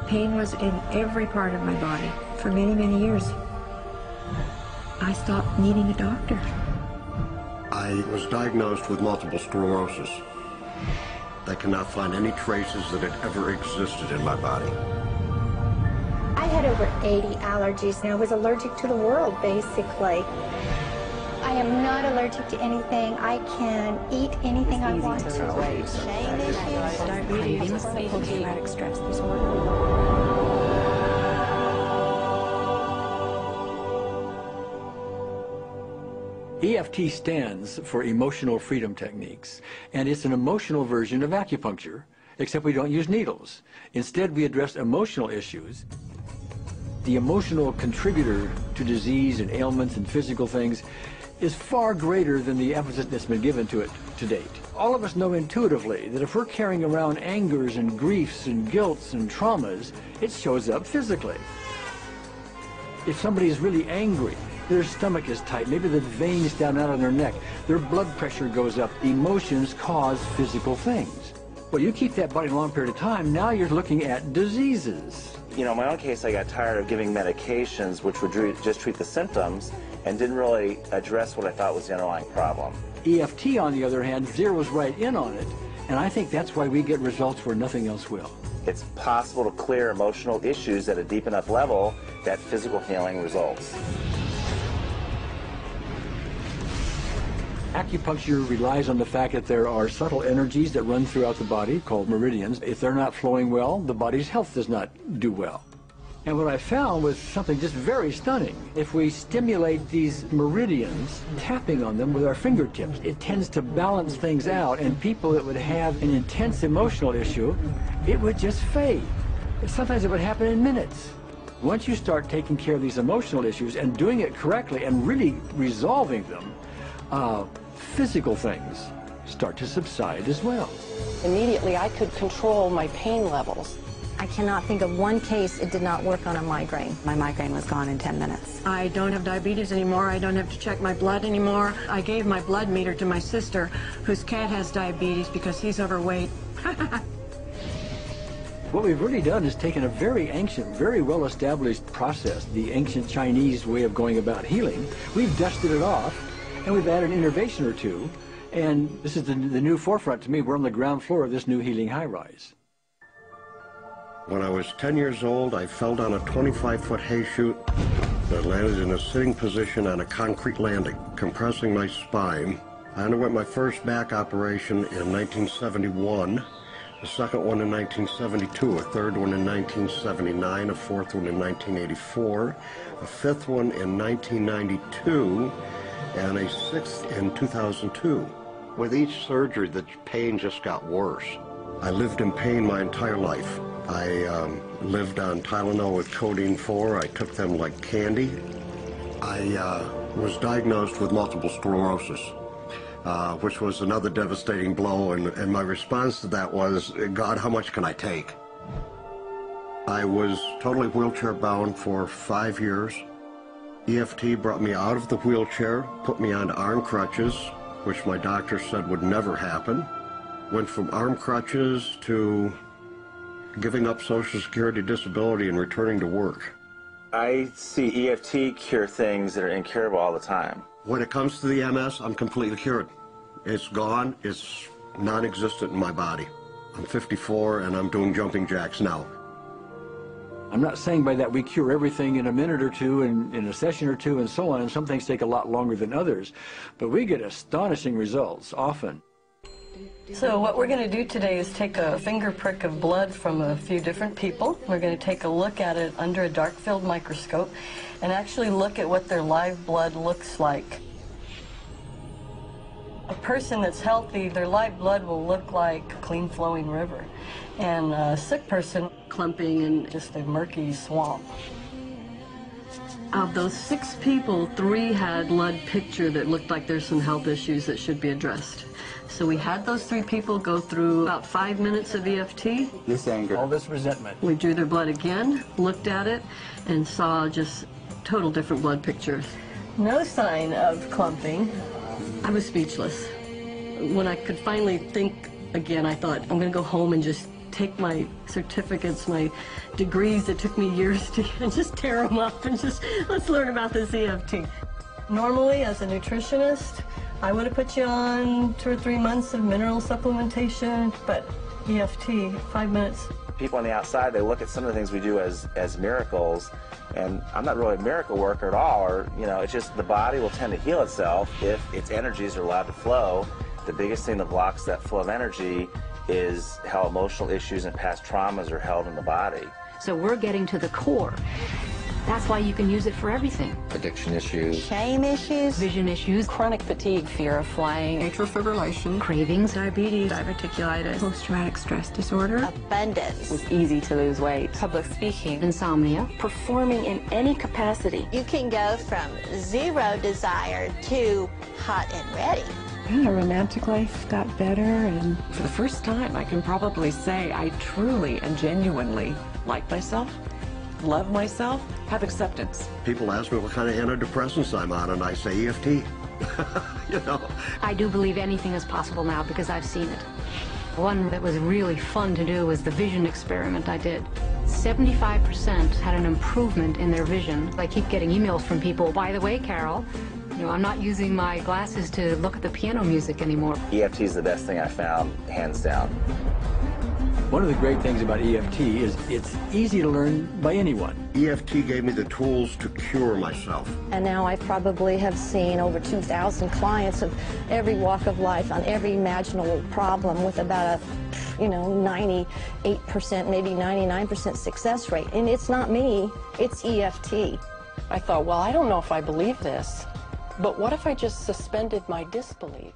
Pain was in every part of my body for many, many years. I stopped needing a doctor. I was diagnosed with multiple sclerosis. They cannot find any traces that it ever existed in my body. I had over 80 allergies and I was allergic to the world, basically. I am not allergic to anything. I can eat anything I want to. Diabetes, post-traumatic stress disorder. EFT stands for Emotional Freedom Techniques, and it's an emotional version of acupuncture, except we don't use needles. Instead, we address emotional issues. The emotional contributor to disease and ailments and physical things is far greater than the emphasis that's been given to it to date. All of us know intuitively that if we're carrying around angers and griefs and guilts and traumas, it shows up physically. If somebody is really angry, their stomach is tight, maybe the veins down out of their neck, their blood pressure goes up, emotions cause physical things. Well, you keep that body a long period of time, now you're looking at diseases. You know, in my own case, I got tired of giving medications which would just treat the symptoms and didn't really address what I thought was the underlying problem. EFT, on the other hand, zeroes right in on it, and I think that's why we get results where nothing else will. It's possible to clear emotional issues at a deep enough level that physical healing results. Acupuncture relies on the fact that there are subtle energies that run throughout the body called meridians. If they're not flowing well, the body's health does not do well. And what I found was something just very stunning. If we stimulate these meridians, tapping on them with our fingertips, it tends to balance things out, and people that would have an intense emotional issue, it would just fade. Sometimes it would happen in minutes. Once you start taking care of these emotional issues and doing it correctly and really resolving them, physical things start to subside as well. Immediately, I could control my pain levels. I cannot think of one case it did not work on a migraine. My migraine was gone in 10 minutes. I don't have diabetes anymore. I don't have to check my blood anymore. I gave my blood meter to my sister, whose cat has diabetes because he's overweight. What we've really done is taken a very ancient, very well-established process, the ancient Chinese way of going about healing. We've dusted it off, and we've added an innovation or two, and this is the new forefront to me. We're on the ground floor of this new healing high-rise. When I was 10 years old, I fell down a 25-foot hay chute that landed in a sitting position on a concrete landing, compressing my spine. I underwent my first back operation in 1971, a second one in 1972, a third one in 1979, a fourth one in 1984, a fifth one in 1992, and a sixth in 2002. With each surgery, the pain just got worse. I lived in pain my entire life. I lived on Tylenol with codeine 4. I took them like candy. I was diagnosed with multiple sclerosis, which was another devastating blow, and my response to that was, God, how much can I take? I was totally wheelchair bound for 5 years. EFT brought me out of the wheelchair, put me on arm crutches, which my doctor said would never happen. Went from arm crutches to giving up Social Security disability and returning to work. I see EFT cure things that are incurable all the time. When it comes to the MS, I'm completely cured. It's gone. It's non-existent in my body. I'm 54 and I'm doing jumping jacks now. I'm not saying by that we cure everything in a minute or two and in a session or two and so on, and some things take a lot longer than others, but we get astonishing results often. So what we're going to do today is take a finger prick of blood from a few different people. We're going to take a look at it under a dark field microscope and actually look at what their live blood looks like. A person that's healthy, their live blood will look like a clean flowing river, and a sick person clumping in just a murky swamp. Of those 6 people, 3 had blood picture that looked like there's some health issues that should be addressed. So we had those 3 people go through about 5 minutes of EFT. This anger, all this resentment. We drew their blood again, looked at it, and saw just total different blood pictures. No sign of clumping. I was speechless. When I could finally think Again, I thought, I'm going to go home and just take my certificates, my degrees that took me years to, and just tear them up and just, let's learn about this EFT. Normally, as a nutritionist, I would have put you on 2 or 3 months of mineral supplementation, but EFT, 5 minutes. People on the outside, they look at some of the things we do as miracles, and I'm not really a miracle worker at all, or, you know, it's just the body will tend to heal itself if its energies are allowed to flow. The biggest thing that blocks that flow of energy is how emotional issues and past traumas are held in the body. So we're getting to the core. That's why you can use it for everything. Addiction issues. Shame issues. Vision issues. Chronic fatigue, fear of flying, Atrial fibrillation, Cravings. diabetes, diverticulitis, post-traumatic stress disorder, Abundance. it's easy to lose weight, public speaking, Insomnia. performing in any capacity. You can go from zero desire to hot and ready. My romantic life got better, and for the first time I can probably say I truly and genuinely like myself, love myself, have acceptance. People ask me what kind of antidepressants I'm on, and I say EFT. You know. I do believe anything is possible now because I've seen it. One that was really fun to do was the vision experiment I did. 75% had an improvement in their vision. I keep getting emails from people, by the way, Carol, you know, I'm not using my glasses to look at the piano music anymore. EFT is the best thing I found, hands down. One of the great things about EFT is it's easy to learn by anyone. EFT gave me the tools to cure myself. And now I probably have seen over 2,000 clients of every walk of life on every imaginable problem with about a, 98%, maybe 99% success rate. And it's not me, it's EFT. I thought, well, I don't know if I believe this, but what if I just suspended my disbelief?